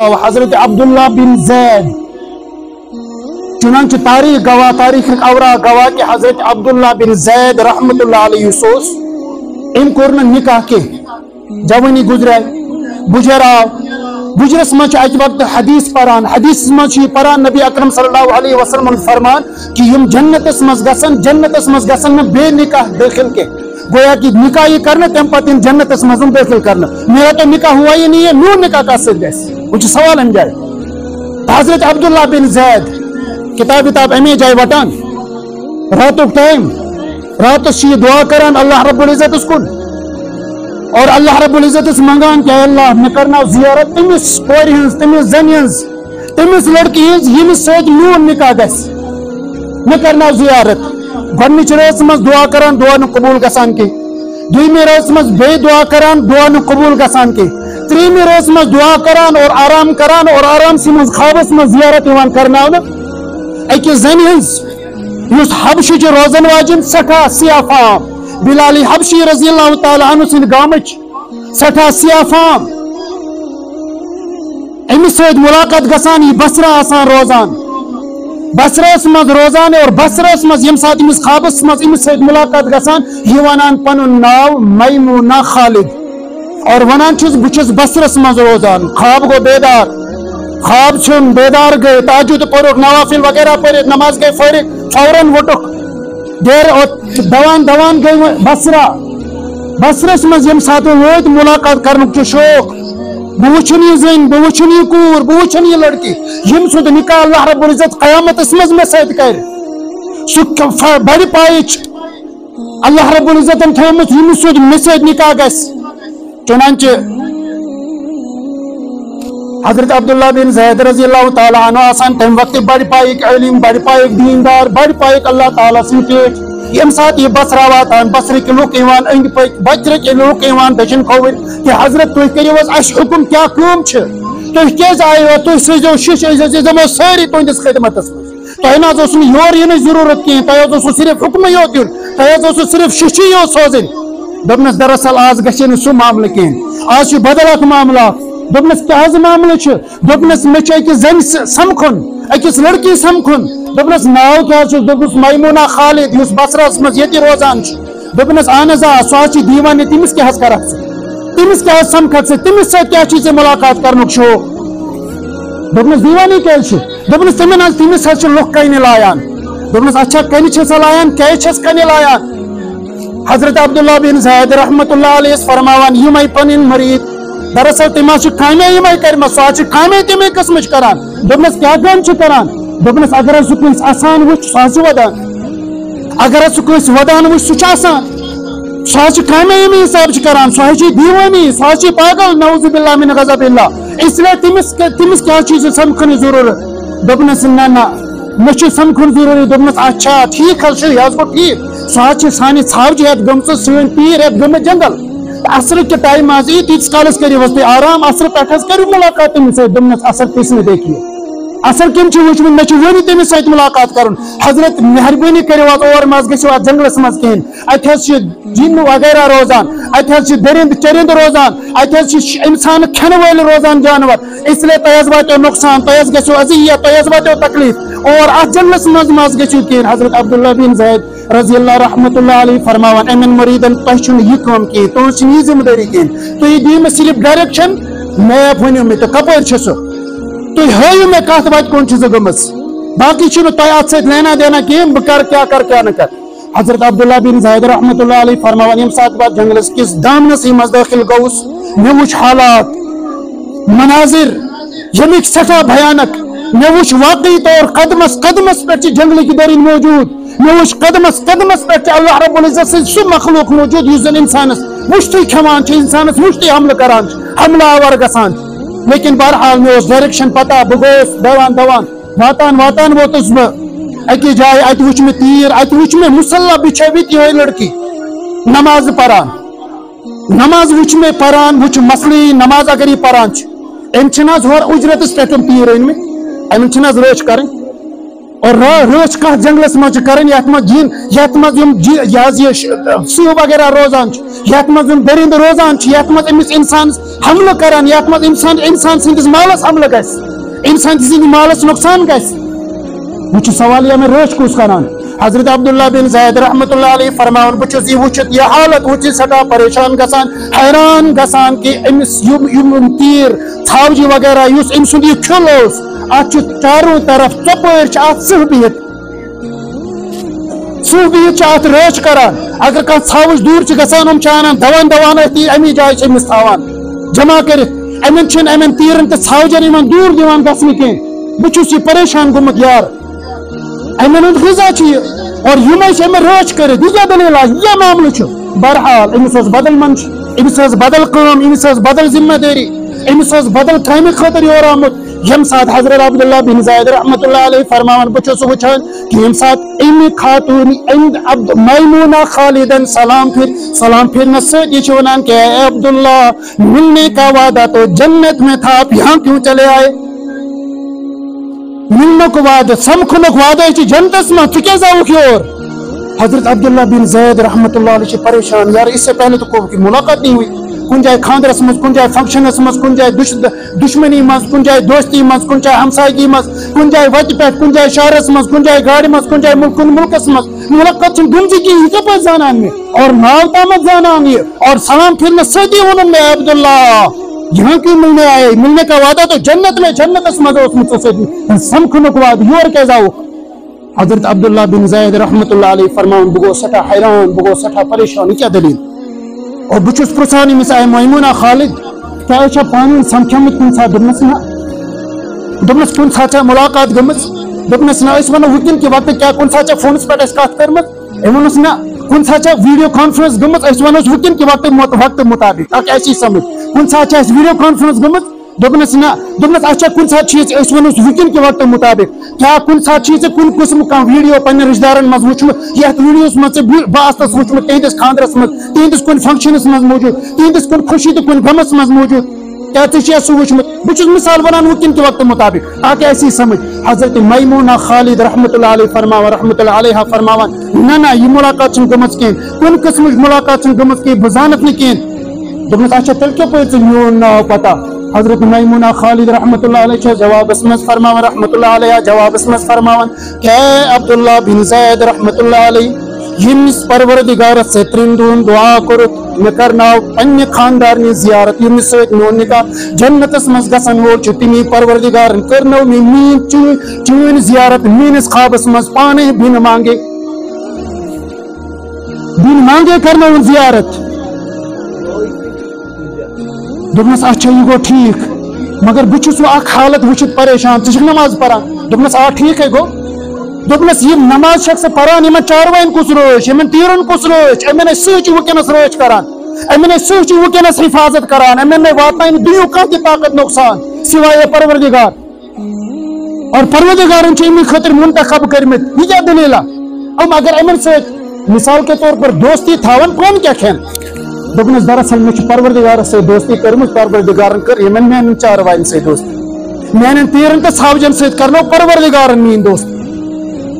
حضرت عبداللہ بن زید چنانچہ تاریخ گواہ تاریخ اوراق گواہ کہ حضرت عبداللہ بن زید رحمت اللہ علیہ سوس ام کورن نکاح کے جوانی گزرے بجر آو بجرس مچ اک وقت حدیث پران حدیث مچ پران نبی اکرم صلی اللہ علیہ وسلم فرمان کہ یم جنتس مز گسن بے نکاح داخل کے گویا کہ نکاح یہ کرنا تم پتہ جنتس مز داخل کرنا میرا تو نکاح ہوا ہی نہیں ہے میون نکاح کا سر گیس کچھ سوال ان جائے حضرت عبداللہ بن زید کتاب امی جائے وٹان راتک ٹائم رات یہ دعا کران اللہ رب العزت اس کن اور اللہ رب العزت اس منگان کہ اللہ میں کرنا زیارت تمس کوری ہنس تمس زنی ہنس تمس لڑکی ہنس یمس سوچ میون نکاح گس میں کرنا زیارت گۄڈنِچ رٲژ منٛز دعا کران دعا نہٕ قبوٗل گژھان کینٛہہ دویمہِ رٲژ منٛز بیٚیہِ دعا کران دعا نہٕ قبوٗل گژھان کینٛہہ ترٛیٚیِمہِ رٲژ منٛز دعا کران اور آرامسٕے منٛز خوابس منٛز زیارت یِوان کرناونہٕ أکِس زنہِ ہٕنٛز یُس حبشٕچ روزن واجٮ۪ن سٮ۪ٹھاہ سیاہ فام بِلال حبشی رضی اللہ تعالیٰ عنہ سٕنٛدِ گامٕچ سٮ۪ٹھاہ سیاہ فام أمِس سۭتۍ مُلاقات گژھان یہِ بصرا آسان روزان بصرس مز روزان اور بصرس مز یم سات امس خوابس مز امس سۭتۍ ملاقات گژھان یہ ونان پنن ناو میمونہ خالد اور ونان چھس بہ چھس بصرس مز روزان خواب گو بیدار خواب چھن بیدار گئے تہجد پڑھک نوافل وغیرہ پڑھت نماز گئے فارغ فوراً وٹک دیر دوان گئے بصرس مز یم سات ووت ملاقات کرنک شوق بہ وچھن یہ زن بہ وچھن یہ کور بہ وچھن یہ لڑکی یم سند نکاح اللہ رب العزت قیامتس مز مے سۭتۍ کر سہ بڑِ پایچ اللہ رب العزتن تھومت یم سند مے سۭتۍ نکاح گژھِ چنانچہ حضرت عبداللہ بن زید رضی اللہ تعالیٰ عنہ آسان تم وقت بڑ پایک علم بڑ پایک دیندار بڑ پایک اللہ تعالیٰ سن پیٹ یم سات یہ بصرا واتان بصرک لوک یوان انگ پک بجرک لوک یوان دچن کھوور کہ حضرت تُہۍ کٔرِو حظ اسہِ حکم کیا کٲم چھِ تُہۍ کیازِ آیو تُہۍ سوٗزِو شِش أسۍ دِمو سٲری تُہنٛدِس خدمتس منٛز تۄہہِ نہ حظ اوسوٕ نہٕ یور یِنٕچ ضروٗرت کِہیٖنۍ تۄہہِ حظ اوسوٕ صرف حکمٕے یوت دیُن تۄہہِ حظ اوسوٕ صرف شِشی یوت سوزٕنۍ دوٚپنس دراصل آز گژھِ نہٕ سُہ معاملہٕ کِہیٖنۍ آز چھُ بدل اکھ معاملہٕ دوٚپنس کیٛاہ حظ معاملہٕ چھُ دوٚپنس مےٚ چھُ أکِس زنہِ سمکھُن أکِس لڑکی سمکھُن دوٚپنس ناو کیٛاہ چھُس دوٚپُس میمونہ خالد یُس بصرس منٛز ییٚتہِ روزان چھُ دوٚپنس اہن حظ آ سُہ حظ چھِ دیٖوانہٕ تٔمِس کیٛاہ حظ کرکھ ژٕ تٔمِس کیٛاہ حظ سمکھکھ ژٕ تٔمِس سۭتۍ کیٛاہ چھُے ژےٚ مُلاقات کرنُک شوق دوٚپنس دیٖوانی کیٛازِ چھُ دوٚپنس تٔمِس حظ چھِ لُکھ کنہِ لایان دوٚپنس اچھا کنہِ چھِ سۄ لایان کیٛازِ چھس کنہِ لایان حضرت عبداللہ بن زید رحمت اللہ علیہ فرماوان یِمے پنٕنۍ مریٖد دراصل تٔمۍ حظ چھِ کامے یِمے کٔرمٕژ سُہ حظ چھِ کامے تَمے قٕسمٕچ کران دوٚپنس کیٛاہ کٲم چھِ کران دوٚپنس اگر حظ سُہ کٲنٛسہِ آسان وٕچھ سُہ حظ چھِ ودان اگر حظ سُہ کٲنٛسہِ ودان وٕچھ سُہ چھُ آسان سُہ حظ چھِ کامے ییٚمہِ حساب چھِ کران سُہ حظ چھِ دیٖوٲنی سُہ حظ چھِ پاگل نعوذ باللہ من غضب اللہ اس لیے تٔمِس کیٛاہ چھُے ژےٚ سمکھنٕچ ضروٗرت دوٚپنس نہ مےٚ چھُ سمکھُن ضروٗری دوٚپنس اچھا ٹھیٖک حظ چھُ یہِ حظ گوٚو ٹھیٖک سُہ حظ چھِ سانہِ ژھاوجہِ ہٮ۪تھ گٔمژٕ سٲنۍ پیٖر ہٮ۪تھ گٔمٕتۍ جنگل عصرٕکہِ ٹایمہٕ حظ یی تیٖتِس کالس کٔرِو حظ تُہۍ آرام عصرٕ پٮ۪ٹھ حظ کٔرِو مُلاقات تٔمِس سۭتۍ دوٚپنس اثر کِس نہٕ دیکھیے اثر کٔمۍ چھُ وٕچھمُت مےٚ چھُ وۄنۍ تٔمِس سۭتۍ مُلاقات کرُن حضرت مہربٲنی کٔرِو حظ اور مہ گٔژھِو اتھ جنگلس منٛز کِہیٖنۍ اتہِ حظ چھِ جِن وغیرہ روزان اتہِ حظ چھِ دٔرِنٛد چٔرِنٛد روزان اتہِ حظ چھِ انسانہٕ کھٮ۪نہٕ وٲلۍ روزان جانور اس لیے تۄہہِ حظ واتیو نۄقصان تۄہہِ حظ گژھِو اذیت تۄہہِ حظ واتیو تکلیٖف اور اتھ جنگلس منٛز مہ حظ گٔژھِو کِہیٖنۍ حضرت عبداللہ بن زید رضی اللہ رحمت اللہ علیہ فرماوان امین مریٖدن تۄہہِ چھُنہٕ یہِ کٲم کِہیٖنۍ تُہنٛز چھِنہٕ یہِ ذمہٕ دٲری کِہیٖنۍ تُہۍ دِیِو مےٚ صرف ڈایریکشن میپ ؤنِو مےٚ تہٕ کپٲرۍ چھُ سُہ تُہۍ ہٲیِو مےٚ کتھ وتہِ کُن چھِ سُہ گٔمٕژ باقٕے چھُنہٕ تۄہہِ اتھ سۭتۍ لینا دینا کِہیٖنۍ بہٕ کرٕ کیٛاہ نہٕ کرٕ حضرت عبداللہ بن زید رحمت اللہ علیہ فرماوان ییٚمہِ ساتہٕ بہٕ جنگلس کِس دامنسٕے منٛز دٲخل گوٚوُس مےٚ وٕچھ حالات مناظر ییٚمِکۍ سٮ۪ٹھاہ بھیانک مےٚ وٕچھ واقعی طور قدمس پٮ۪ٹھ چھِ جنگلٕکۍ دٔرِنۍ موجوٗد مےٚ وٕچھ قدمس پٮ۪ٹھ چھِ اللہ رب العزت سٕنٛدۍ سُہ مخلوق موجوٗد یُس زن انسانس مُشتٕے کھٮ۪وان چھُ انسانس مُشتٕے حملہٕ کران چھُ حملہٕ آور گژھان چھُ لیکن بہرحال مےٚ اوس ڈایریکشن پتہ بہٕ گوٚوُس دوان واتان ووتُس بہٕ أکِس جایہِ اتہِ وٕچھ مےٚ تیٖر اتہِ وٕچھ مےٚ مُصلح بِچھٲوِتھ یِہوٚے لڑکی نمازٕ پران نماز وٕچھ مےٚ پران وٕچھ مسلہٕ یی نماز اگر یہِ پران چھِ أمۍ چھِنہٕ حظ ہورٕ اُجرتس پٮ۪ٹھ تیٖر أنۍمٕتۍ أمِس چھِنہٕ حظ رٲچھ کرٕنۍ اور رچ کت جنگلس مز کران یت مز سیو وغیرہ روزان یت مز درند روزان یت مز امس انسان حملہ کران یت مز انسان سندس مالس حملہ گژھِ انسان سند مالس نقصان گژھِ وہ سوال یہ میں رچ کس کران حضرت عبداللہ بن زید رحمۃ اللہ علیہ فرماؤن بچس یہ وچت یہ حالت وچ سٹھا پریشان گسان حیران گسان کہ امس یم تیر ژھاوجی وغیرہ اس ام سند یہ کھل اس ات چاروں طرف ٹپر ات سہ بہت ات رچ کران اگر کھانا ژھاوج دور گسان ہم انان دوان امی جائے امس تھوان جمع کرت امن تیرن تو ژھاوجن دور دِوان گژھنہٕ کینٛہہ بہٕ یہ پریشان گوٚمُت یار امن ہند غذا اور یم رچ کرت یہ دلیل یہ معاملہ بہرحال امس بدل منش امس بدل کام امس بدل ذمہ داری امس بدل کامہ خاطر یور آمت یم سات حضرت عبداللہ بن زید رحمۃ اللہ علیہ فرماون بچس وچان کہ یم سات ام خاتون میمونہ خالدن سلام پھرنا سۭتۍ یہ ونان کہ اے عبداللہ ملنے کا وعدہ تو جنت میں تھا آپ یہاں کیوں چلے آئے ملنک وعدہ سمکھنک وعدہ جنتس میں ٹھیک آؤک یور حضرت عبداللہ بن زید رحمۃ اللہ علیہ پریشان یار اس سے پہلے تو کوئی ملاقات نہیں ہوئی کن جائے خاندرس مز کن جائے فنکشنس مز کن جائے دشمنی مز کن جائے دوستی مز کن جائے ہمسائگی مز کن جائے وتہ پہ کن جائے شہرس مز کن جائے گاڑی مز کن جائے ملکس مز ملاقات گمزگی یہ پہ زانان میں اور نال تامت زانان یہ اور سلام پھرنا سۭتی ونن میں عبداللہ یہاں کیوں ملنے آئے ملنے کا وعدہ تو جنت میں جنتس مز سمکھنک وعدہ یور کیاز آو حضرت عبداللہ بن زید رحمۃ اللہ علیہ فرمان بہ گوس سٹھا حیران بہ گوس سٹھا پریشان کیا دلیل اور بچس پرسان امس آئے میمونہ خالد کیا پان سمکھمت کن سات دپنس کن سات ملاقات گمت دپنس نا اس ونو وکن کہ وقت کیا کن سات فونس پہ کت کرمت ونس نا کن سات ویڈیو کانفرنس گمت اس ونوس وکن کہ وقت مطابق اک ایسی سمجھ کن سات ویڈیو کانفرنس گمت دپنس نا دپنس اچھا کن سات اس ونوس وکن کہ وقت مطابق کیا کن سات کن قسم کا ویڈیو پنہ رشتہ دارن مز وچمت یتھ ویڈیوس مز باستس وچمت تہندس خاندرس مز تہندس کن فنکشنس مز موجود تہندس کن خوشی تو کن غمس مز موجود کیا ژے سہ وچمت بہت مثال ونان وکن کہ وقت مطابق تاکہ ایسی سمجھ حضرت میمونہ خالد رحمۃ اللہ علیہ فرماوان رحمۃ اللہ علیہ فرماوان نہ یہ ملاقات چھ گمت کہیں کن قسم ملاقات چھ گمت کہیں بہ زانت نہ کہیں دپنس اچھا تیل کیا پہ میون ناو پتہ حضرت میمونہ خالد رحمۃ اللہ علیہ جواب مز فرماوان رحمۃ اللہ علیہ جواب مز فرماوان کہ عبداللہ بن زید رحمۃ اللہ علیہ یمس پروردگار سے ترندون دعا کرت مے کرناو پنہ خاندارنی زیارت یمس سۭتۍ میون نکاح جنتس مز گژھن وول چھُ تمی پروردگارن کرنو مین چٲنۍ زیارت میٲنِس خوابس مز پانے بن مانگے کرنو زیارت دپنس اچھا یہ گو ٹھیک مگر بہت اخ حالت وچھت پریشان ژٕ چھکھ نماز پران دپنس آ ٹھیک ہے گو دپنس یہ نماز شخص پران یمن چاروائن کس روچ یمن تیرن کس روچ امن سچ ونکس روچ کران امن سچ ونکس حفاظت کران امن واتن دنیا کانٛہہ تہِ طاقت نقصان سوائے پروردگار اور پروردگارن چھ امن خاطر منتخب کرمت یہ کیا دلیل ام اگر امن سۭتۍ مثال کے طور پر دوستی تھاون کون کیا کھین دپنس دراصل مے پروردگار سے دوستی کرمت پروردگارن کر یمن میانن چاروائن سے دوستی میانن تیرن تو ژھاوجن سۭتۍ کرنو پروردگارن میٲنۍ دوستی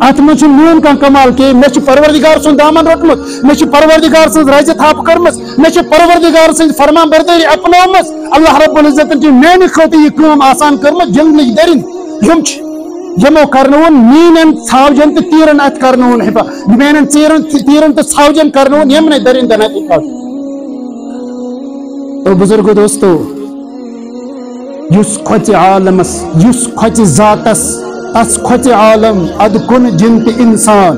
ات من میون کھانا کمال کہ مے پروردگار سن دامن روٹمت مے پروردگار سن رز تھپ کرمس مے پروردگار سن فرمان برداری اپنومس اللہ رب العزت میانہ خاطر یہ کام آسان کرمت جنگل درند یمو کرنون مین ژھاوجن تو تیرن ات کرنون میانن تیرن تو ژھاوجن کرنون یمن درندن ات تو بزرگو دوستو یس کھوژِ عالمس یس کھوژِ ذاتس تس کھوژِ عالم اد کن جن تہ انسان